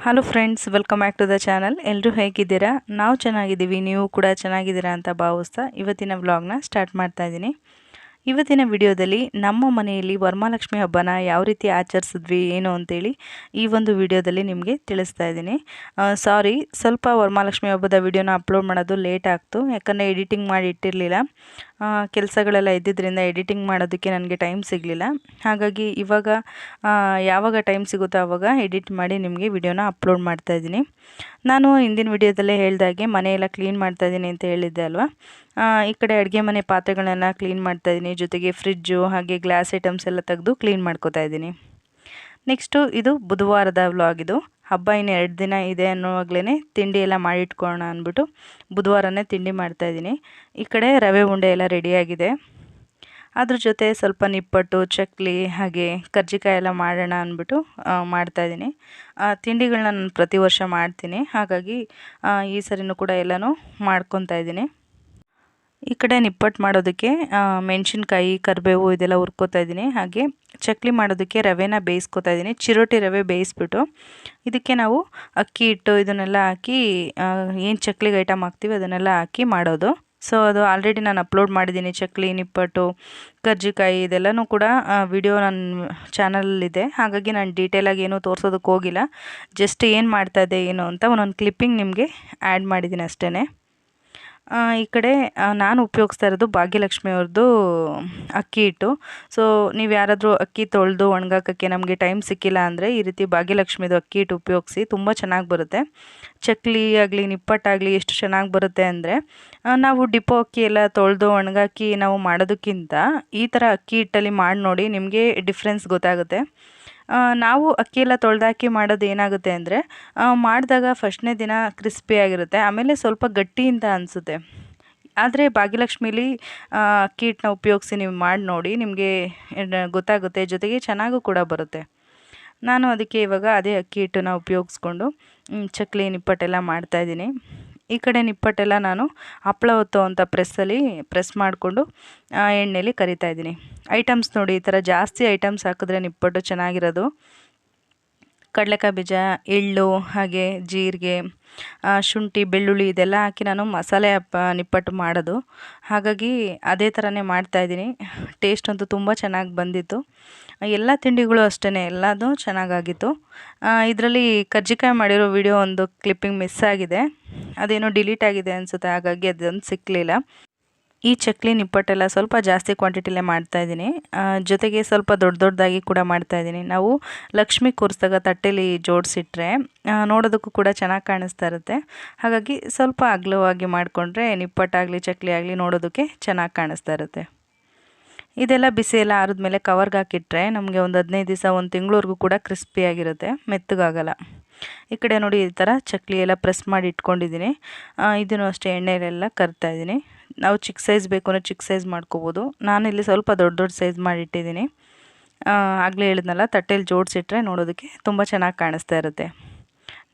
Hello friends, welcome back to the channel. ಎಲ್ಲರೂ ಹೇಗಿದ್ದೀರಾ? ನಾವು ಚೆನ್ನಾಗಿದ್ದೀವಿ, ನೀವು ಕೂಡ ಚೆನ್ನಾಗಿದ್ದೀರಾ ಅಂತ ಭಾವಿಸ್ತಾ ಇವತ್ತಿನ ವ್ಲಾಗ್ನ ಸ್ಟಾರ್ಟ್ ಮಾಡ್ತಾ ಇದ್ದೀನಿ. ಇವತ್ತಿನ ವಿಡಿಯೋದಲ್ಲಿ ನಮ್ಮ ಮನೆಯಲ್ಲಿ ವರಮಹಾಲಕ್ಷ್ಮಿ ಹಬ್ಬನ ಯಾವ ರೀತಿ ಆಚರಿಸಿದ್ವಿ ಏನು ಅಂತೇಳಿ ಈ ಒಂದು ವಿಡಿಯೋದಲ್ಲಿ ನಿಮಗೆ ತಿಳಿಸ್ತಾ ಇದ್ದೀನಿ. ಸಾರಿ, ಸ್ವಲ್ಪ ವರಮಹಾಲಕ್ಷ್ಮಿ ಹಬ್ಬದ ವಿಡಿಯೋನ ಅಪ್ಲೋಡ್ ಮಾಡೋದು ಲೇಟ್ ಆಗ್ತು, ಯಾಕಂದರೆ ಎಡಿಟಿಂಗ್ ಮಾಡಿ ಇಟ್ಟಿರಲಿಲ್ಲ. ಕೆಲಸಗಳೆಲ್ಲ ಇದ್ದಿದ್ದರಿಂದ ಎಡಿಟಿಂಗ್ ಮಾಡೋದಕ್ಕೆ ನನಗೆ ಟೈಮ್ ಸಿಗಲಿಲ್ಲ. ಹಾಗಾಗಿ ಇವಾಗ ಯಾವಾಗ ಟೈಮ್ ಸಿಗುತ್ತೋ ಆವಾಗ ಎಡಿಟ್ ಮಾಡಿ ನಿಮಗೆ ವಿಡಿಯೋನ ಅಪ್ಲೋಡ್ ಮಾಡ್ತಾಯಿದ್ದೀನಿ. ನಾನು ಹಿಂದಿನ ವಿಡಿಯೋದಲ್ಲೇ ಹೇಳ್ದಾಗೆ ಮನೆಯೆಲ್ಲ ಕ್ಲೀನ್ ಮಾಡ್ತಾಯಿದ್ದೀನಿ ಅಂತ ಹೇಳಿದ್ದೆ ಅಲ್ವಾ. ಈ ಕಡೆ ಅಡುಗೆ ಮನೆ ಪಾತ್ರೆಗಳನ್ನೆಲ್ಲ ಕ್ಲೀನ್ ಮಾಡ್ತಾಯಿದ್ದೀನಿ, ಜೊತೆಗೆ ಫ್ರಿಜ್ಜು ಹಾಗೆ ಗ್ಲಾಸ್ ಐಟಮ್ಸ್ ಎಲ್ಲ ತೆಗೆದು ಕ್ಲೀನ್ ಮಾಡ್ಕೋತಾ ಇದ್ದೀನಿ. ನೆಕ್ಸ್ಟು ಇದು ಬುಧವಾರದ ವ್ಲಾಗ್. ಇದು ಹಬ್ಬ ಇನ್ನು 2 ದಿನ ಇದೆ ಅನ್ನೋವಾಗಲೇ ತಿಂಡಿ ಎಲ್ಲ ಮಾಡಿಟ್ಕೊಳ್ಳೋಣ ಅಂದ್ಬಿಟ್ಟು ಬುಧವಾರನೇ ತಿಂಡಿ ಮಾಡ್ತಾಯಿದ್ದೀನಿ. ಈ ಕಡೆ ರವೆ ಉಂಡೆ ಎಲ್ಲ ರೆಡಿಯಾಗಿದೆ. ಅದ್ರ ಜೊತೆ ಸ್ವಲ್ಪ ನಿಪ್ಪಟ್ಟು, ಚಕ್ಲಿ ಹಾಗೆ ಕರ್ಜಿಕಾಯಿ ಎಲ್ಲ ಮಾಡೋಣ ಅಂದ್ಬಿಟ್ಟು ಮಾಡ್ತಾಯಿದ್ದೀನಿ. ತಿಂಡಿಗಳನ್ನ ನಾನು ಪ್ರತಿ ವರ್ಷ ಮಾಡ್ತೀನಿ, ಹಾಗಾಗಿ ಈ ಸರಿನೂ ಕೂಡ ಎಲ್ಲನೂ ಮಾಡ್ಕೊತಾ ಇದ್ದೀನಿ. ಈ ಕಡೆ ನಿಪ್ಪಟ್ಟು ಮಾಡೋದಕ್ಕೆ ಮೆಣಸಿನ್ಕಾಯಿ, ಕರಿಬೇವು ಇದೆಲ್ಲ ಹುರ್ಕೋತಾ ಇದ್ದೀನಿ. ಹಾಗೆ ಚಕ್ಲಿ ಮಾಡೋದಕ್ಕೆ ರವೆನ ಬೇಯಿಸ್ಕೊತಾ ಇದ್ದೀನಿ. ಚಿರೋಟಿ ರವೆ ಬೇಯಿಸ್ಬಿಟ್ಟು ಇದಕ್ಕೆ ನಾವು ಅಕ್ಕಿ ಹಿಟ್ಟು ಇದನ್ನೆಲ್ಲ ಹಾಕಿ ಏನು ಚಕ್ಲಿಗೆ ಐಟಮ್ ಹಾಕ್ತೀವಿ ಅದನ್ನೆಲ್ಲ ಹಾಕಿ ಮಾಡೋದು. ಸೊ ಅದು ಆಲ್ರೆಡಿ ನಾನು ಅಪ್ಲೋಡ್ ಮಾಡಿದ್ದೀನಿ. ಚಕ್ಲಿ, ನಿಪ್ಪಟ್ಟು, ಕರ್ಜಿಕಾಯಿ ಇದೆಲ್ಲನೂ ಕೂಡ ವಿಡಿಯೋ ನನ್ನ ಚಾನಲಲ್ಲಿದೆ. ಹಾಗಾಗಿ ನಾನು ಡೀಟೇಲಾಗಿ ಏನೂ ತೋರಿಸೋದಕ್ಕೆ ಹೋಗಿಲ್ಲ. ಜಸ್ಟ್ ಏನು ಮಾಡ್ತಾಯಿದ್ದೆ ಏನು ಅಂತ ಒಂದೊಂದು ಕ್ಲಿಪ್ಪಿಂಗ್ ನಿಮಗೆ ಆ್ಯಡ್ ಮಾಡಿದ್ದೀನಿ ಅಷ್ಟೇ. ಈ ಕಡೆ ನಾನು ಉಪಯೋಗಿಸ್ತಾ ಇರೋದು ಭಾಗ್ಯಲಕ್ಷ್ಮಿ ಅವ್ರದ್ದು ಅಕ್ಕಿ ಹಿಟ್ಟು. ಸೊ ನೀವು ಯಾರಾದರೂ ಅಕ್ಕಿ ತೊಳೆದು ಒಣಗಾಕೋಕ್ಕೆ ನಮಗೆ ಟೈಮ್ ಸಿಕ್ಕಿಲ್ಲ ಅಂದರೆ ಈ ರೀತಿ ಭಾಗ್ಯಲಕ್ಷ್ಮಿದು ಅಕ್ಕಿ ಹಿಟ್ಟು ಉಪಯೋಗಿಸಿ, ತುಂಬ ಚೆನ್ನಾಗಿ ಬರುತ್ತೆ. ಚಕ್ಲಿ ಆಗಲಿ ನಿಪ್ಪಟ್ಟಾಗಲಿ ಎಷ್ಟು ಚೆನ್ನಾಗಿ ಬರುತ್ತೆ ಅಂದರೆ, ನಾವು ಡಿಪೋ ಅಕ್ಕಿ ಎಲ್ಲ ತೊಳೆದು ಒಣಗಾಕಿ ನಾವು ಮಾಡೋದಕ್ಕಿಂತ ಈ ಥರ ಅಕ್ಕಿ ಹಿಟ್ಟಲ್ಲಿ ಮಾಡಿ ನೋಡಿ, ನಿಮಗೆ ಡಿಫ್ರೆನ್ಸ್ ಗೊತ್ತಾಗುತ್ತೆ. ನಾವು ಅಕ್ಕಿ ಎಲ್ಲ ತೊಳೆದಾಕಿ ಮಾಡೋದು ಏನಾಗುತ್ತೆ ಅಂದರೆ, ಮಾಡಿದಾಗ ಫಸ್ಟ್ನೇ ದಿನ ಕ್ರಿಸ್ಪಿಯಾಗಿರುತ್ತೆ, ಆಮೇಲೆ ಸ್ವಲ್ಪ ಗಟ್ಟಿಯಿಂದ ಅನಿಸುತ್ತೆ. ಆದರೆ ಭಾಗ್ಯಲಕ್ಷ್ಮಿಲಿ ಅಕ್ಕಿ ಹಿಟ್ಟನ್ನ ಉಪಯೋಗಿಸಿ ನೀವು ಮಾಡಿ ನೋಡಿ, ನಿಮಗೆ ಗೊತ್ತಾಗುತ್ತೆ. ಜೊತೆಗೆ ಚೆನ್ನಾಗೂ ಕೂಡ ಬರುತ್ತೆ. ನಾನು ಅದಕ್ಕೆ ಇವಾಗ ಅದೇ ಅಕ್ಕಿ ಹಿಟ್ಟನ್ನ ಉಪಯೋಗಿಸ್ಕೊಂಡು ಚಕ್ಲಿ ನಿಪ್ಪಟ್ಟೆಲ್ಲ ಮಾಡ್ತಾಯಿದ್ದೀನಿ. ಈ ಕಡೆ ನಿಪ್ಪಟ್ಟೆಲ್ಲ ನಾನು ಹಪ್ಪಳ ಒತ್ತುವಂಥ ಪ್ರೆಸ್ಸಲ್ಲಿ ಪ್ರೆಸ್ ಮಾಡಿಕೊಂಡು ಎಣ್ಣೆಲಿ ಕರಿತಾ ಇದ್ದೀನಿ. ಐಟಮ್ಸ್ ನೋಡಿ, ಈ ಥರ ಜಾಸ್ತಿ ಐಟಮ್ಸ್ ಹಾಕಿದ್ರೆ ನಿಪ್ಪಟ್ಟು ಚೆನ್ನಾಗಿರೋದು. ಕಡಲೆಕಾಯಿ ಬೀಜ, ಎಳ್ಳು ಹಾಗೆ ಜೀರಿಗೆ, ಶುಂಠಿ, ಬೆಳ್ಳುಳ್ಳಿ ಇದೆಲ್ಲ ಹಾಕಿ ನಾನು ಮಸಾಲೆ ನಿಪ್ಪಟ್ಟು ಮಾಡೋದು. ಹಾಗಾಗಿ ಅದೇ ಥರನೇ ಮಾಡ್ತಾಯಿದ್ದೀನಿ. ಟೇಸ್ಟ್ ಅಂತೂ ತುಂಬ ಚೆನ್ನಾಗಿ ಬಂದಿತ್ತು. ಎಲ್ಲ ತಿಂಡಿಗಳು ಅಷ್ಟೇ, ಎಲ್ಲದೂ ಚೆನ್ನಾಗಾಗಿತ್ತು. ಇದರಲ್ಲಿ ಕರ್ಜಿಕಾಯಿ ಮಾಡಿರೋ ವಿಡಿಯೋ ಒಂದು ಕ್ಲಿಪ್ಪಿಂಗ್ ಮಿಸ್ ಆಗಿದೆ, ಅದೇನೋ ಡಿಲೀಟ್ ಆಗಿದೆ ಅನಿಸುತ್ತೆ, ಹಾಗಾಗಿ ಅದೊಂದು ಸಿಕ್ಕಲಿಲ್ಲ. ಈ ಚಕ್ಲಿ ನಿಪ್ಪಟ್ಟೆಲ್ಲ ಸ್ವಲ್ಪ ಜಾಸ್ತಿ ಕ್ವಾಂಟಿಟಿಲೇ ಮಾಡ್ತಾಯಿದ್ದೀನಿ. ಜೊತೆಗೆ ಸ್ವಲ್ಪ ದೊಡ್ಡದಾಗಿ ಕೂಡ ಮಾಡ್ತಾಯಿದ್ದೀನಿ. ನಾವು ಲಕ್ಷ್ಮಿ ಕೂರಿಸಿದಾಗ ತಟ್ಟೆಲಿ ಜೋಡಿಸಿಟ್ರೆ ನೋಡೋದಕ್ಕೂ ಕೂಡ ಚೆನ್ನಾಗಿ ಕಾಣಿಸ್ತಾ ಇರುತ್ತೆ. ಹಾಗಾಗಿ ಸ್ವಲ್ಪ ಅಗಲವಾಗಿ ಮಾಡಿಕೊಂಡ್ರೆ ನಿಪ್ಪಟ್ಟಾಗಲಿ ಚಕ್ಲಿ ಆಗಲಿ ನೋಡೋದಕ್ಕೆ ಚೆನ್ನಾಗಿ ಕಾಣಿಸ್ತಾ ಇರುತ್ತೆ. ಇದೆಲ್ಲ ಬಿಸಿ ಎಲ್ಲ ಆರಿದ್ಮೇಲೆ ಕವರ್ಗೆ ಹಾಕಿಟ್ರೆ ನಮಗೆ ಒಂದು 15 ದಿವಸ 1 ತಿಂಗಳವರೆಗೂ ಕೂಡ ಕ್ರಿಸ್ಪಿಯಾಗಿರುತ್ತೆ, ಮೆತ್ತಗಾಗಲ್ಲ. ಈ ಕಡೆ ನೋಡಿ, ಈ ಥರ ಚಕ್ಲಿ ಎಲ್ಲ ಪ್ರೆಸ್ ಮಾಡಿ ಇಟ್ಕೊಂಡಿದ್ದೀನಿ. ಇದನ್ನು ಅಷ್ಟೇ ಎಣ್ಣೆಲೆಲ್ಲ ಕರಿತಾಯಿದ್ದೀನಿ. ನಾವು ಚಿಕ್ಕ ಸೈಜ್ ಬೇಕು ಅಂದರೆ ಚಿಕ್ಕ ಸೈಜ್ ಮಾಡ್ಕೋಬೋದು. ನಾನಿಲ್ಲಿ ಸ್ವಲ್ಪ ದೊಡ್ಡ ಸೈಜ್ ಮಾಡಿಟ್ಟಿದ್ದೀನಿ. ಆಗಲೇ ಹೇಳಿದ್ನಲ್ಲ, ತಟ್ಟೆಲಿ ಜೋಡಿಸಿಟ್ರೆ ನೋಡೋದಕ್ಕೆ ತುಂಬ ಚೆನ್ನಾಗಿ ಕಾಣಿಸ್ತಾ ಇರುತ್ತೆ.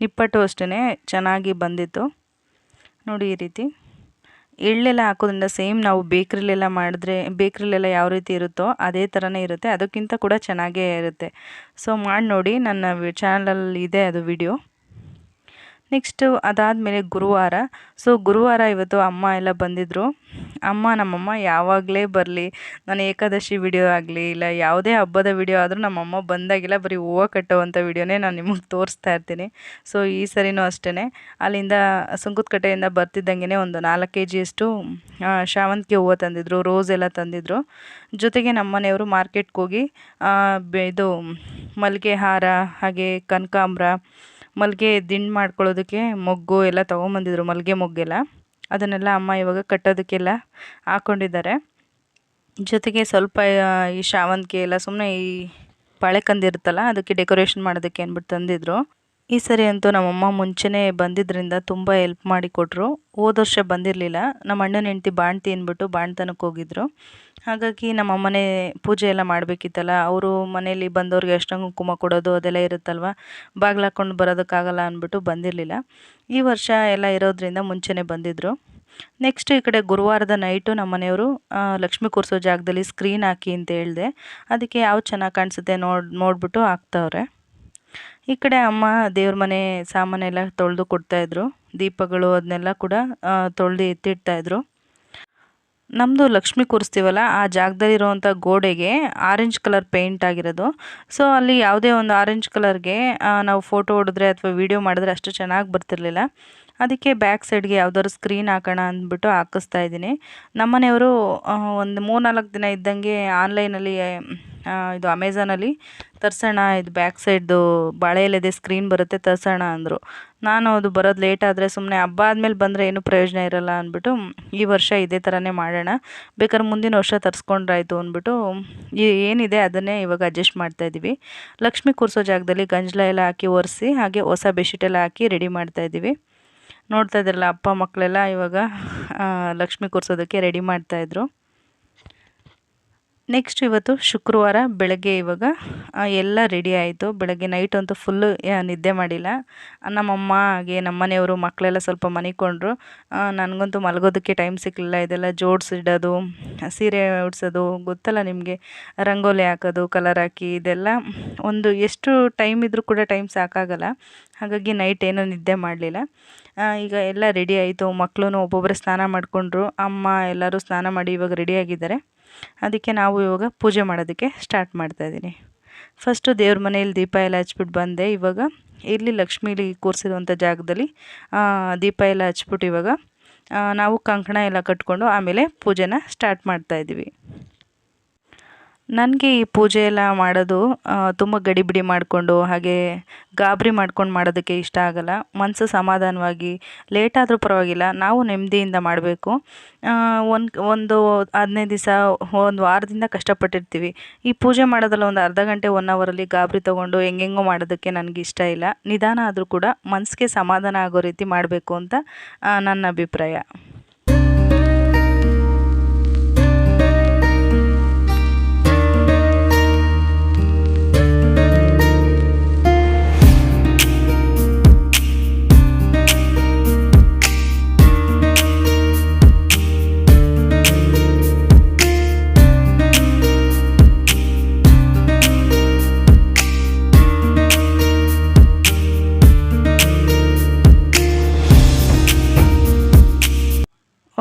ನಿಪ್ಪಟ್ಟು ಅಷ್ಟೇ ಚೆನ್ನಾಗಿ ಬಂದಿತ್ತು ನೋಡಿ. ಈ ರೀತಿ ಎಳ್ಳೆಲ್ಲ ಹಾಕೋದ್ರಿಂದ ಸೇಮ್ ನಾವು ಬೇಕ್ರಿಲೆಲ್ಲ ಮಾಡಿದ್ರೆ ಬೇಕ್ರಿಲೆಲ್ಲ ಯಾವ ರೀತಿ ಇರುತ್ತೋ ಅದೇ ಥರನೇ ಇರುತ್ತೆ, ಅದಕ್ಕಿಂತ ಕೂಡ ಚೆನ್ನಾಗೇ ಇರುತ್ತೆ. ಸೊ ಮಾಡಿ ನೋಡಿ, ನನ್ನ ಚಾನಲಲ್ಲಿ ಇದೆ ಅದು ವಿಡಿಯೋ. ನೆಕ್ಸ್ಟು ಅದಾದಮೇಲೆ ಗುರುವಾರ. ಸೊ ಗುರುವಾರ ಇವತ್ತು ಅಮ್ಮ ಎಲ್ಲ ಬಂದಿದ್ದರು. ನಮ್ಮಮ್ಮ ಯಾವಾಗಲೇ ಬರಲಿ, ನಾನು ಏಕಾದಶಿ ವಿಡಿಯೋ ಆಗಲಿ ಇಲ್ಲ ಯಾವುದೇ ಹಬ್ಬದ ವಿಡಿಯೋ ಆದರೂ ನಮ್ಮಮ್ಮ ಬಂದಾಗೆಲ್ಲ ಬರೀ ಹೂವು ಕಟ್ಟುವಂಥ ವಿಡಿಯೋನೇ ನಾನು ನಿಮಗೆ ತೋರಿಸ್ತಾ ಇರ್ತೀನಿ. ಸೊ ಈ ಸರಿನೂ ಅಷ್ಟೇ, ಅಲ್ಲಿಂದ ಸುಂಕದಕಟ್ಟೆಯಿಂದ ಬರ್ತಿದ್ದಂಗೆ ಒಂದು 4 kg ಶಾವಂತಿಗೆ ಹೂವು ತಂದಿದ್ರು, ರೋಸ್ ಎಲ್ಲ ತಂದಿದ್ರು. ಜೊತೆಗೆ ನಮ್ಮ ಮನೆಯವರು ಮಾರ್ಕೆಟ್ಗೆ ಹೋಗಿ ಇದು ಮಲ್ಲಿಗೆ ಹಾರ ಹಾಗೆ ಕನಕಾಂಬ್ರ, ಮಲ್ಲಿಗೆ ದಿಂಡು ಮಾಡ್ಕೊಳ್ಳೋದಕ್ಕೆ ಮೊಗ್ಗು ಎಲ್ಲ ತೊಗೊಂಬಂದಿದ್ರು, ಮಲ್ಲಿಗೆ ಮೊಗ್ಗೆಲ್ಲ. ಅದನ್ನೆಲ್ಲ ಅಮ್ಮ ಇವಾಗ ಕಟ್ಟೋದಕ್ಕೆಲ್ಲ ಹಾಕ್ಕೊಂಡಿದ್ದಾರೆ. ಜೊತೆಗೆ ಸ್ವಲ್ಪ ಈ ಶಾವಂತಿಗೆ ಎಲ್ಲ ಸುಮ್ಮನೆ ಈ ಬಾಳೆಕಂದಿರುತ್ತಲ್ಲ ಅದಕ್ಕೆ ಡೆಕೋರೇಷನ್ ಮಾಡೋದಕ್ಕೆ ಅಂದ್ಬಿಟ್ಟು ತಂದಿದ್ರು. ಈ ಸರಿ ಅಂತೂ ನಮ್ಮಮ್ಮ ಮುಂಚೆನೇ ಬಂದಿದ್ದರಿಂದ ತುಂಬ ಹೆಲ್ಪ್ ಮಾಡಿ ಕೊಟ್ಟರು. ಹೋದ ವರ್ಷ ಬಂದಿರಲಿಲ್ಲ, ನಮ್ಮ ಅಣ್ಣನ ಹೆಂಡ್ತಿ ಬಾಣ್ತಿ ಅಂದ್ಬಿಟ್ಟು ಬಾಣ್ತನಕ್ಕೆ ಹೋಗಿದ್ರು. ಹಾಗಾಗಿ ನಮ್ಮಮ್ಮನೇ ಪೂಜೆ ಎಲ್ಲ ಮಾಡಬೇಕಿತ್ತಲ್ಲ, ಅವರು ಮನೇಲಿ ಬಂದವ್ರಿಗೆ ಅಷ್ಟಂಗ ಕುಂಕುಮ ಕೊಡೋದು ಅದೆಲ್ಲ ಇರುತ್ತಲ್ವ, ಬಾಗಿಲು ಹಾಕ್ಕೊಂಡು ಬರೋದಕ್ಕಾಗಲ್ಲ ಅಂದ್ಬಿಟ್ಟು ಬಂದಿರಲಿಲ್ಲ. ಈ ವರ್ಷ ಎಲ್ಲ ಇರೋದ್ರಿಂದ ಮುಂಚೆನೇ ಬಂದಿದ್ದರು. ನೆಕ್ಸ್ಟ್ ಈ ಕಡೆ ಗುರುವಾರದ ನೈಟು ನಮ್ಮ ಮನೆಯವರು ಲಕ್ಷ್ಮಿ ಕೂರಿಸೋ ಜಾಗದಲ್ಲಿ ಸ್ಕ್ರೀನ್ ಹಾಕಿ ಅಂತ ಹೇಳಿದೆ. ಅದಕ್ಕೆ ಯಾವ್ದು ಚೆನ್ನಾಗಿ ಕಾಣಿಸುತ್ತೆ ನೋಡಿಬಿಟ್ಟು ಹಾಕ್ತವ್ರೆ. ಈ ಕಡೆ ಅಮ್ಮ ದೇವ್ರ ಮನೆ ಸಾಮಾನೆಲ್ಲ ತೊಳೆದು ಕೊಡ್ತಾಯಿದ್ರು. ದೀಪಗಳು ಅದನ್ನೆಲ್ಲ ಕೂಡ ತೊಳೆದು ಎತ್ತಿಡ್ತಾಯಿದ್ರು. ನಮ್ಮದು ಲಕ್ಷ್ಮಿ ಕೂರಿಸ್ತೀವಲ್ಲ, ಆ ಜಾಗದಲ್ಲಿರುವಂಥ ಗೋಡೆಗೆ ಆರೆಂಜ್ ಕಲರ್ ಪೇಂಟ್ ಆಗಿರೋದು. ಸೊ ಅಲ್ಲಿ ಯಾವುದೇ ಒಂದು ಆರೆಂಜ್ ಕಲರ್ಗೆ ನಾವು ಫೋಟೋ ಹೊಡೆದ್ರೆ ಅಥವಾ ವೀಡಿಯೋ ಮಾಡಿದ್ರೆ ಅಷ್ಟು ಚೆನ್ನಾಗಿ ಬರ್ತಿರ್ಲಿಲ್ಲ. ಅದಕ್ಕೆ ಬ್ಯಾಕ್ ಸೈಡ್ಗೆ ಯಾವ್ದಾದ್ರು ಸ್ಕ್ರೀನ್ ಹಾಕೋಣ ಅಂದ್ಬಿಟ್ಟು ಹಾಕಿಸ್ತಾ ಇದ್ದೀನಿ. ನಮ್ಮನೆಯವರು ಒಂದು 3-4 ದಿನ ಇದ್ದಂಗೆ ಆನ್ಲೈನಲ್ಲಿ ಇದು ಅಮೆಝಾನಲ್ಲಿ ತರಿಸೋಣ, ಇದು ಬ್ಯಾಕ್ ಸೈಡ್ದು ಬಾಳೆ ಎಲೆದೆ ಸ್ಕ್ರೀನ್ ಬರುತ್ತೆ ತರಿಸೋಣ ಅಂದರು. ನಾನು ಅದು ಬರೋದು ಲೇಟ್ ಆದರೆ ಸುಮ್ಮನೆ ಹಬ್ಬ ಆದಮೇಲೆ ಬಂದರೆ ಏನೂ ಪ್ರಯೋಜನ ಇರೋಲ್ಲ ಅಂದ್ಬಿಟ್ಟು ಈ ವರ್ಷ ಇದೇ ಥರನೇ ಮಾಡೋಣ, ಬೇಕಾದ್ರೆ ಮುಂದಿನ ವರ್ಷ ತರಿಸ್ಕೊಂಡ್ರಾಯ್ತು ಅಂದ್ಬಿಟ್ಟು ಏನಿದೆ ಅದನ್ನೇ ಇವಾಗ ಅಡ್ಜಸ್ಟ್ ಮಾಡ್ತಾಯಿದ್ದೀವಿ. ಲಕ್ಷ್ಮಿ ಕೂರಿಸೋ ಜಾಗದಲ್ಲಿ ಗಂಜಲ ಎಲ್ಲ ಹಾಕಿ ಒರೆಸಿ ಹಾಗೆ ಹೊಸ ಬೆಡ್ಶೀಟೆಲ್ಲ ಹಾಕಿ ರೆಡಿ ಮಾಡ್ತಾಯಿದ್ದೀವಿ. ನೋಡ್ತಾ ಇದ್ರಲ್ಲ, ಅಪ್ಪ ಮಕ್ಕಳೆಲ್ಲ ಇವಾಗ ಲಕ್ಷ್ಮಿ ಕೂರಿಸೋದಕ್ಕೆ ರೆಡಿ ಮಾಡ್ತಾಯಿದ್ರು. ನೆಕ್ಸ್ಟ್ ಇವತ್ತು ಶುಕ್ರವಾರ ಬೆಳಗ್ಗೆ ಇವಾಗ ಎಲ್ಲ ರೆಡಿ ಆಯಿತು. ಬೆಳಗ್ಗೆ ನೈಟ್ ಅಂತೂ ಫುಲ್ಲು ನಿದ್ದೆ ಮಾಡಿಲ್ಲ. ನಮ್ಮಮ್ಮ ಹಾಗೆ ನಮ್ಮನೆಯವರು ಮಕ್ಕಳೆಲ್ಲ ಸ್ವಲ್ಪ ಮನಿಕೊಂಡ್ರು. ನನಗಂತೂ ಮಲಗೋದಕ್ಕೆ ಟೈಮ್ ಸಿಕ್ಕಲಿಲ್ಲ. ಇದೆಲ್ಲ ಜೋಡಿಸಿಡೋದು, ಸೀರೆ ಉಡ್ಸೋದು ಗೊತ್ತಲ್ಲ ನಿಮಗೆ, ರಂಗೋಲಿ ಹಾಕೋದು, ಕಲರ್ ಹಾಕಿ, ಇದೆಲ್ಲ ಒಂದು ಎಷ್ಟು ಟೈಮ್ ಇದ್ದರೂ ಕೂಡ ಟೈಮ್ ಸಾಕಾಗಲ್ಲ. ಹಾಗಾಗಿ ನೈಟ್ ಏನೂ ನಿದ್ದೆ ಮಾಡಲಿಲ್ಲ. ಈಗ ಎಲ್ಲ ರೆಡಿ ಆಯಿತು. ಮಕ್ಕಳು ಒಬ್ಬೊಬ್ಬರೇ ಸ್ನಾನ ಮಾಡಿಕೊಂಡ್ರು. ಅಮ್ಮ ಎಲ್ಲರೂ ಸ್ನಾನ ಮಾಡಿ ಇವಾಗ ರೆಡಿಯಾಗಿದ್ದಾರೆ. ಅದಕ್ಕೆ ನಾವು ಇವಾಗ ಪೂಜೆ ಮಾಡೋದಕ್ಕೆ ಸ್ಟಾರ್ಟ್ ಮಾಡ್ತಾಯಿದ್ದೀನಿ. ಫಸ್ಟು ದೇವ್ರ ಮನೆಯಲ್ಲಿ ದೀಪ ಎಲ್ಲ ಹಚ್ಬಿಟ್ಟು ಬಂದೆ. ಇವಾಗ ಇಲ್ಲಿ ಲಕ್ಷ್ಮೀಲಿ ಕೂರಿಸಿರುವಂಥ ಜಾಗದಲ್ಲಿ ದೀಪ ಎಲ್ಲ ಹಚ್ಬಿಟ್ಟು ಇವಾಗ ನಾವು ಕಂಕಣ ಎಲ್ಲ ಕಟ್ಕೊಂಡು ಆಮೇಲೆ ಪೂಜೆನ ಸ್ಟಾರ್ಟ್ ಮಾಡ್ತಾಯಿದ್ದೀವಿ. ನನಗೆ ಈ ಪೂಜೆ ಎಲ್ಲ ಮಾಡೋದು ತುಂಬ ಗಡಿಬಿಡಿ ಮಾಡಿಕೊಂಡು ಹಾಗೆ ಗಾಬರಿ ಮಾಡ್ಕೊಂಡು ಮಾಡೋದಕ್ಕೆ ಇಷ್ಟ ಆಗೋಲ್ಲ. ಮನಸ್ಸು ಸಮಾಧಾನವಾಗಿ ಲೇಟಾದರೂ ಪರವಾಗಿಲ್ಲ, ನಾವು ನೆಮ್ಮದಿಯಿಂದ ಮಾಡಬೇಕು. ಒಂದು 15 ದಿವಸ, ಒಂದು ವಾರದಿಂದ ಕಷ್ಟಪಟ್ಟಿರ್ತೀವಿ. ಈ ಪೂಜೆ ಮಾಡೋದ್ರಲ್ಲಿ ಒಂದು ಅರ್ಧ ಗಂಟೆ 1 ಅವರಲ್ಲಿ ಗಾಬರಿ ತೊಗೊಂಡು ಹೆಂಗೆಂಗೋ ಮಾಡೋದಕ್ಕೆ ನನಗೆ ಇಷ್ಟ ಇಲ್ಲ. ನಿಧಾನ ಆದರೂ ಕೂಡ ಮನಸ್ಸಿಗೆ ಸಮಾಧಾನ ಆಗೋ ರೀತಿ ಮಾಡಬೇಕು ಅಂತ ನನ್ನ ಅಭಿಪ್ರಾಯ.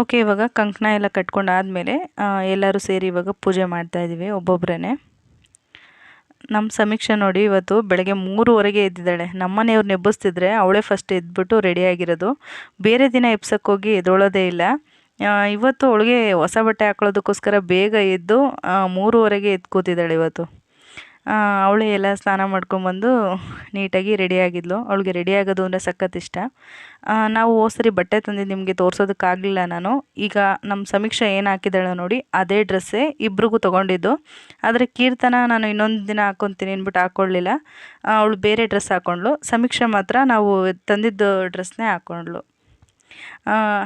ಓಕೆ, ಇವಾಗ ಕಂಕಣ ಎಲ್ಲ ಕಟ್ಕೊಂಡಾದಮೇಲೆ ಎಲ್ಲರೂ ಸೇರಿ ಇವಾಗ ಪೂಜೆ ಮಾಡ್ತಾಯಿದ್ದೀವಿ ಒಬ್ಬೊಬ್ಬರೇ. ನಮ್ಮ ಸಮೀಕ್ಷೆ ನೋಡಿ ಇವತ್ತು ಬೆಳಗ್ಗೆ 3:15 ಎದ್ದಿದ್ದಾಳೆ. ನಮ್ಮನೆಯವ್ರನ್ನ ಎಬ್ಬಿಸ್ತಿದ್ರೆ ಅವಳೇ ಫಸ್ಟ್ ಎದ್ಬಿಟ್ಟು ರೆಡಿಯಾಗಿರೋದು. ಬೇರೆ ದಿನ ಎಬ್ಸೋಕ್ಕೋಗಿ ಎದ್ದೇಳೋದೇ ಇಲ್ಲ. ಇವತ್ತು ಅವಳಿಗೆ ಹೊಸ ಬಟ್ಟೆ ಹಾಕೊಳ್ಳೋದಕ್ಕೋಸ್ಕರ ಬೇಗ ಎದ್ದು 3:15 ಎದ್ದು ಕೂತಿದ್ದಾಳೆ ಇವತ್ತು. ಅವಳೇ ಎಲ್ಲ ಸ್ನಾನ ಮಾಡ್ಕೊಂಬಂದು ನೀಟಾಗಿ ರೆಡಿಯಾಗಿದ್ಲು. ಅವಳಿಗೆ ರೆಡಿ ಆಗೋದು ಅಂದರೆ ಸಖತ್ ಇಷ್ಟ. ನಾವು ಹೋದ್ಸರಿ ಬಟ್ಟೆ ತಂದು ನಿಮಗೆ ತೋರಿಸೋದಕ್ಕಾಗಲಿಲ್ಲ ನಾನು. ಈಗ ನಮ್ಮ ಸಮೀಕ್ಷೆ ಏನು ಹಾಕಿದ್ದಾಳೆ ನೋಡಿ, ಅದೇ ಡ್ರೆಸ್ಸೇ ಇಬ್ರಿಗೂ ತೊಗೊಂಡಿದ್ದು. ಆದರೆ ಕೀರ್ತನ ನಾನು ಇನ್ನೊಂದು ದಿನ ಹಾಕ್ಕೊತೀನಿ ಅಂದ್ಬಿಟ್ಟು ಹಾಕ್ಕೊಳ್ಳಿಲ್ಲ. ಅವಳು ಬೇರೆ ಡ್ರೆಸ್ ಹಾಕ್ಕೊಂಡ್ಳು. ಸಮೀಕ್ಷೆ ಮಾತ್ರ ನಾವು ತಂದಿದ್ದು ಡ್ರೆಸ್ನೇ ಹಾಕ್ಕೊಂಡ್ಳು.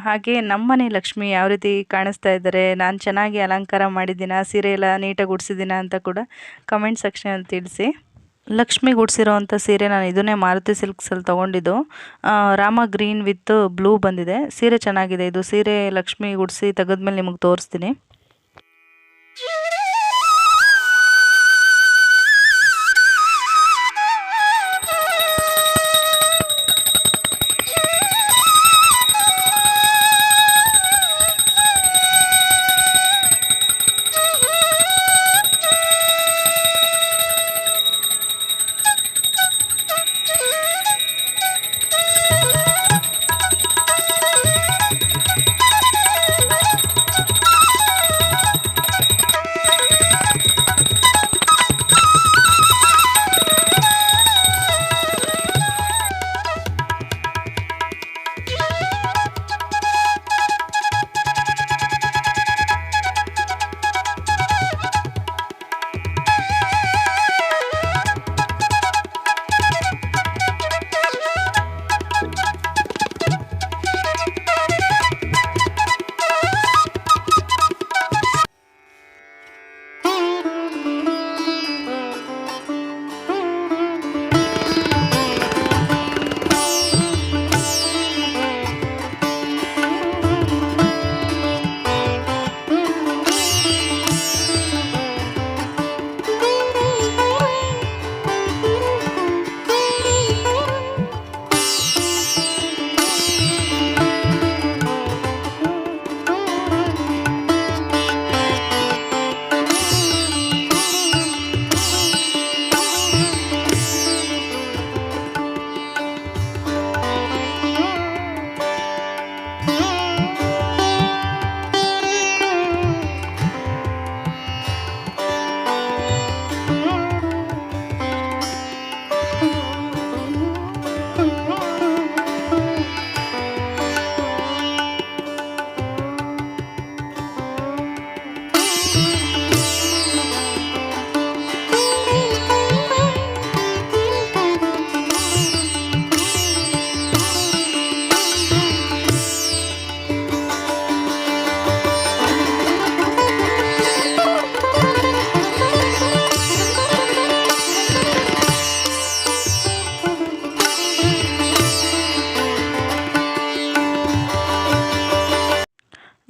ಹಾಗೆ ನಮ್ಮನೆ ಲಕ್ಷ್ಮಿ ಯಾವ ರೀತಿ ಕಾಣಿಸ್ತಾ ಇದ್ದಾರೆ, ನಾನು ಚೆನ್ನಾಗಿ ಅಲಂಕಾರ ಮಾಡಿದ್ದೀನ, ಸೀರೆ ಎಲ್ಲ ನೀಟಾಗಿ ಉಡ್ಸಿದ್ದೀನ ಅಂತ ಕೂಡ ಕಮೆಂಟ್ ಸೆಕ್ಷನಲ್ಲಿ ತಿಳಿಸಿ. ಲಕ್ಷ್ಮಿಗೆ ಉಡ್ಸಿರೋವಂಥ ಸೀರೆ ನಾನು ಇದನ್ನೇ ಮಾರುತಿ ಸಿಲ್ಕ್ಸಲ್ಲಿ ತೊಗೊಂಡಿದ್ದು. ರಾಮ ಗ್ರೀನ್ ವಿತ್ ಬ್ಲೂ ಬಂದಿದೆ. ಸೀರೆ ಚೆನ್ನಾಗಿದೆ. ಇದು ಸೀರೆ ಲಕ್ಷ್ಮಿಗೆ ಉಡಿಸಿ ತೆಗೆದ್ಮೇಲೆ ನಿಮಗೆ ತೋರಿಸ್ತೀನಿ.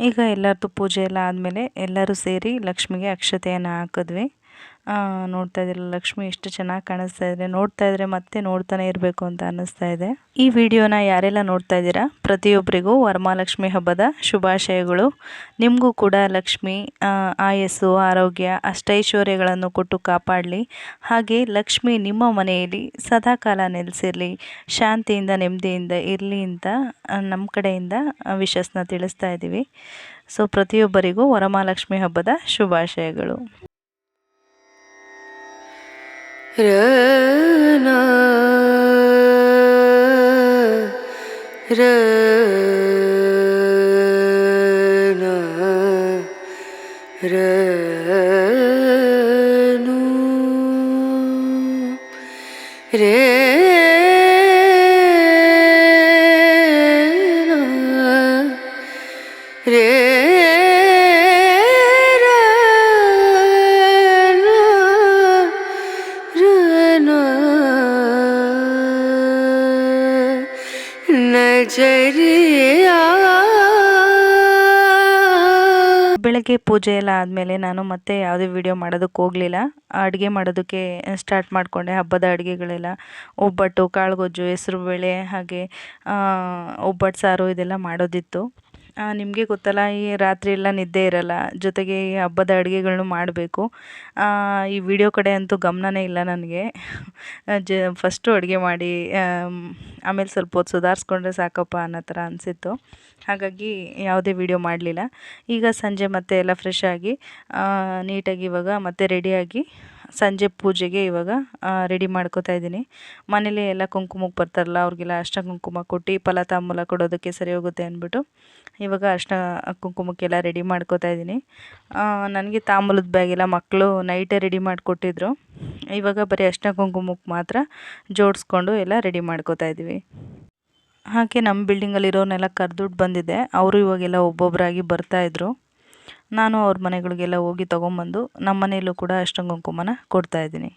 ಈಗ ಎಲ್ಲರದ್ದು ಪೂಜೆ ಎಲ್ಲ ಆದಮೇಲೆ ಎಲ್ಲರೂ ಸೇರಿ ಲಕ್ಷ್ಮಿಗೆ ಅಕ್ಷತೆಯನ್ನು ಹಾಕಿದ್ವಿ. ನೋಡ್ತಾ ಇದ್ದೀರ ಲಕ್ಷ್ಮಿ ಎಷ್ಟು ಚೆನ್ನಾಗಿ ಕಾಣಿಸ್ತಾ ಇದೆ, ನೋಡ್ತಾ ಇದ್ರೆ ಮತ್ತೆ ನೋಡ್ತಾನೆ ಇರಬೇಕು ಅಂತ ಅನ್ನಿಸ್ತಾ ಇದೆ. ಈ ವಿಡಿಯೋನ ಯಾರೆಲ್ಲ ನೋಡ್ತಾ ಇದ್ದೀರಾ ಪ್ರತಿಯೊಬ್ಬರಿಗೂ ವರಮಹಾಲಕ್ಷ್ಮಿ ಹಬ್ಬದ ಶುಭಾಶಯಗಳು. ನಿಮಗೂ ಕೂಡ ಲಕ್ಷ್ಮಿ ಆಯಸ್ಸು ಆರೋಗ್ಯ ಅಷ್ಟೈಶ್ವರ್ಯಗಳನ್ನು ಕೊಟ್ಟು ಕಾಪಾಡಲಿ. ಹಾಗೆ ಲಕ್ಷ್ಮಿ ನಿಮ್ಮ ಮನೆಯಲ್ಲಿ ಸದಾಕಾಲ ನೆಲೆಸಿರಲಿ, ಶಾಂತಿಯಿಂದ ನೆಮ್ಮದಿಯಿಂದ ಇರಲಿ ಅಂತ ನಮ್ಮ ಕಡೆಯಿಂದ ವಿಶಸ್ನ ತಿಳಿಸ್ತಾ ಇದ್ದೀವಿ. ಸೊ ಪ್ರತಿಯೊಬ್ಬರಿಗೂ ವರಮಹಾಲಕ್ಷ್ಮಿ ಹಬ್ಬದ ಶುಭಾಶಯಗಳು. ರನಾ ರನಾ ರನು ರೇ ಬೆಳಗ್ಗೆ ಪೂಜೆ ಎಲ್ಲ ಆದಮೇಲೆ ನಾನು ಮತ್ತೆ ಯಾವುದೇ ವಿಡಿಯೋ ಮಾಡೋದಕ್ಕೆ ಹೋಗಲಿಲ್ಲ. ಅಡುಗೆ ಮಾಡೋದಕ್ಕೆ ಸ್ಟಾರ್ಟ್ ಮಾಡಿಕೊಂಡೆ. ಹಬ್ಬದ ಅಡುಗೆಗಳೆಲ್ಲ ಒಬ್ಬಟ್ಟು, ಕಾಳುಗೊಜ್ಜು, ಹೆಸರುಬೇಳೆ, ಹಾಗೆ ಒಬ್ಬಟ್ಟು ಸಾರು ಇದೆಲ್ಲ ಮಾಡೋದಿತ್ತು. ನಿಮಗೆ ಗೊತ್ತಲ್ಲ, ಈ ರಾತ್ರಿ ಎಲ್ಲ ನಿದ್ದೆ ಇರಲ್ಲ, ಜೊತೆಗೆ ಈ ಹಬ್ಬದ ಅಡುಗೆಗಳ್ನು ಮಾಡಬೇಕು. ಈ ವಿಡಿಯೋ ಕಡೆ ಅಂತೂ ಗಮನನೇ ಇಲ್ಲ ನನಗೆ. ಫಸ್ಟು ಅಡುಗೆ ಮಾಡಿ ಆಮೇಲೆ ಸ್ವಲ್ಪ ಹೊತ್ತು ಸುಧಾರಿಸ್ಕೊಂಡ್ರೆ ಸಾಕಪ್ಪ ಅನ್ನೋ ಥರ ಅನಿಸಿತ್ತು. ಹಾಗಾಗಿ ಯಾವುದೇ ವಿಡಿಯೋ ಮಾಡಲಿಲ್ಲ. ಈಗ ಸಂಜೆ ಮತ್ತೆ ಎಲ್ಲ ಫ್ರೆಶ್ ಆಗಿ ನೀಟಾಗಿ ಇವಾಗ ಮತ್ತೆ ರೆಡಿಯಾಗಿ ಸಂಜೆ ಪೂಜೆಗೆ ಇವಾಗ ರೆಡಿ ಮಾಡ್ಕೋತಾ ಇದ್ದೀನಿ. ಮನೇಲಿ ಎಲ್ಲ ಕುಂಕುಮಕ್ಕೆ ಬರ್ತಾರಲ್ಲ, ಅವ್ರಿಗೆಲ್ಲ ಅರ್ಶಿನ ಕುಂಕುಮ ಕೊಟ್ಟು ಫಲ ತಾಂಬೂಲ ಕೊಡೋದಕ್ಕೆ ಸರಿ ಹೋಗುತ್ತೆ ಅಂದ್ಬಿಟ್ಟು ಇವಾಗ ಅರ್ಶಿನ ಕುಂಕುಮಕ್ಕೆಲ್ಲ ರೆಡಿ ಮಾಡ್ಕೋತಾ ಇದ್ದೀನಿ. ನನಗೆ ತಾಂಬೂಲದ ಬ್ಯಾಗೆಲ್ಲ ಮಕ್ಕಳು ನೈಟೇ ರೆಡಿ ಮಾಡಿಕೊಟ್ಟಿದ್ರು. ಇವಾಗ ಬರೀ ಅರ್ಶಿನ ಕುಂಕುಮಕ್ಕೆ ಮಾತ್ರ ಜೋಡಿಸ್ಕೊಂಡು ಎಲ್ಲ ರೆಡಿ ಮಾಡ್ಕೋತಾ ಇದ್ದೀವಿ. ಹಾಗೆ ನಮ್ಮ ಬಿಲ್ಡಿಂಗಲ್ಲಿರೋನೆಲ್ಲ ಕರೆದುಬಿಟ್ಟು ಬಂದಿದ್ದೆ. ಅವರು ಇವಾಗೆಲ್ಲ ಒಬ್ಬೊಬ್ಬರಾಗಿ ಬರ್ತಾಯಿದ್ರು. ನಾನು ಅವ್ರ ಮನೆಗಳಿಗೆಲ್ಲ ಹೋಗಿ ತೊಗೊಂಬಂದು ನಮ್ಮ ಮನೆಯಲ್ಲೂ ಕೂಡ ಅರ್ಶಿನ ಕುಂಕುಮನ ಕೊಡ್ತಾಯಿದ್ದೀನಿ.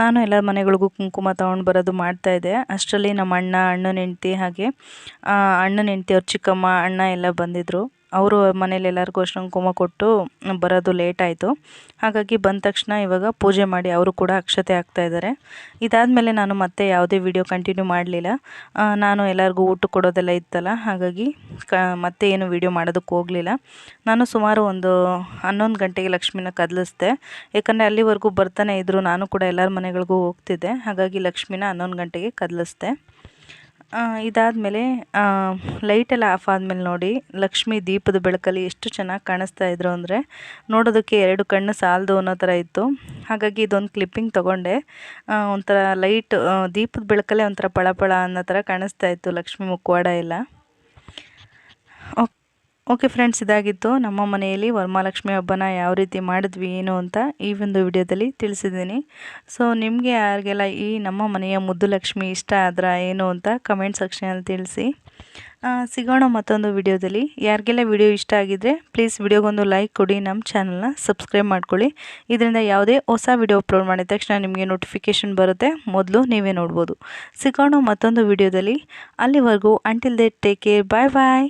ನಾನು ಎಲ್ಲ ಮನೆಗಳಿಗೂ ಕುಂಕುಮ ತೊಗೊಂಡು ಬರೋದು ಮಾಡ್ತಾಯಿದ್ದೆ. ಅಷ್ಟರಲ್ಲಿ ನಮ್ಮ ಅಣ್ಣ, ಅಣ್ಣನ ಹೆಂಡ್ತಿ, ಹಾಗೆ ಅಣ್ಣನ ಹೆಂಡ್ತಿ ಅವ್ರ ಚಿಕ್ಕಮ್ಮ, ಅಣ್ಣ ಎಲ್ಲ ಬಂದಿದ್ದರು. ಅವರು ಮನೇಲಿ ಎಲ್ಲರಿಗೂ ಅರ್ಶಿನ ಕುಂಕುಮ ಕೊಟ್ಟು ಬರೋದು ಲೇಟ್ ಆಯಿತು. ಹಾಗಾಗಿ ಬಂದ ತಕ್ಷಣ ಇವಾಗ ಪೂಜೆ ಮಾಡಿ ಅವರು ಕೂಡ ಅಕ್ಷತೆ ಹಾಕ್ತಾಯಿದ್ದಾರೆ. ಇದಾದಮೇಲೆ ನಾನು ಮತ್ತೆ ಯಾವುದೇ ವಿಡಿಯೋ ಕಂಟಿನ್ಯೂ ಮಾಡಲಿಲ್ಲ. ನಾನು ಎಲ್ಲರಿಗೂ ಊಟ ಕೊಡೋದೆಲ್ಲ ಇತ್ತಲ್ಲ, ಹಾಗಾಗಿ ಮತ್ತೆ ಏನು ವಿಡಿಯೋ ಮಾಡೋದಕ್ಕೆ ಹೋಗಲಿಲ್ಲ. ನಾನು ಸುಮಾರು ಒಂದು 11 ಗಂಟೆಗೆ ಲಕ್ಷ್ಮಿನ ಕದಲಿಸ್ದೆ. ಯಾಕಂದರೆ ಅಲ್ಲಿವರೆಗೂ ಬರ್ತಾನೆ ಇದ್ದರು, ನಾನು ಕೂಡ ಎಲ್ಲರ ಮನೆಗಳಿಗೂ ಹೋಗ್ತಿದ್ದೆ. ಹಾಗಾಗಿ ಲಕ್ಷ್ಮಿನ 11 ಗಂಟೆಗೆ ಕದಲಿಸ್ದೆ. ಇದಾದಮೇಲೆ ಲೈಟೆಲ್ಲ ಆಫ್ ಆದಮೇಲೆ ನೋಡಿ ಲಕ್ಷ್ಮಿ ದೀಪದ ಬೆಳಕಲ್ಲಿ ಎಷ್ಟು ಚೆನ್ನಾಗಿ ಕಾಣಿಸ್ತಾ ಇದ್ರು ಅಂದರೆ ನೋಡೋದಕ್ಕೆ 2 ಕಣ್ಣು ಸಾಲದು ಅನ್ನೋ ಥರ ಇತ್ತು. ಹಾಗಾಗಿ ಇದೊಂದು ಕ್ಲಿಪ್ಪಿಂಗ್ ತೊಗೊಂಡೆ. ಒಂಥರ ಲೈಟ್ ದೀಪದ ಬೆಳಕಲ್ಲೇ ಒಂಥರ ಪಳಪಳ ಅನ್ನೋ ಥರ ಕಾಣಿಸ್ತಾ ಇತ್ತು ಲಕ್ಷ್ಮಿ ಮುಖವಾಡ ಎಲ್ಲ. ಓಕೆ ಫ್ರೆಂಡ್ಸ್, ಇದಾಗಿತ್ತು ನಮ್ಮ ಮನೆಯಲ್ಲಿ ವರಮಹಾಲಕ್ಷ್ಮಿ ಹಬ್ಬನ ಯಾವ ರೀತಿ ಮಾಡಿದ್ವಿ ಏನು ಅಂತ ಈ ಒಂದು ವಿಡಿಯೋದಲ್ಲಿ ತಿಳಿಸಿದ್ದೀನಿ. ಸೊ ನಿಮಗೆ ಯಾರಿಗೆಲ್ಲ ಈ ನಮ್ಮ ಮನೆಯ ಮುದ್ದು ಲಕ್ಷ್ಮಿ ಇಷ್ಟ ಆದ್ರೆ ಏನು ಅಂತ ಕಮೆಂಟ್ ಸೆಕ್ಷನಲ್ಲಿ ತಿಳಿಸಿ. ಸಿಗೋಣ ಮತ್ತೊಂದು ವಿಡಿಯೋದಲ್ಲಿ. ಯಾರಿಗೆಲ್ಲ ವಿಡಿಯೋ ಇಷ್ಟ ಆಗಿದ್ದರೆ ಪ್ಲೀಸ್ ವಿಡಿಯೋಗೊಂದು ಲೈಕ್ ಕೊಡಿ, ನಮ್ಮ ಚಾನಲ್ನ ಸಬ್ಸ್ಕ್ರೈಬ್ ಮಾಡ್ಕೊಳ್ಳಿ. ಇದರಿಂದ ಯಾವುದೇ ಹೊಸ ವಿಡಿಯೋ ಅಪ್ಲೋಡ್ ಮಾಡಿದ ತಕ್ಷಣ ನಿಮಗೆ ನೋಟಿಫಿಕೇಷನ್ ಬರುತ್ತೆ, ಮೊದಲು ನೀವೇ ನೋಡ್ಬೋದು. ಸಿಗೋಣ ಮತ್ತೊಂದು ವಿಡಿಯೋದಲ್ಲಿ. ಅಲ್ಲಿವರೆಗೂ until they take care, bye bye.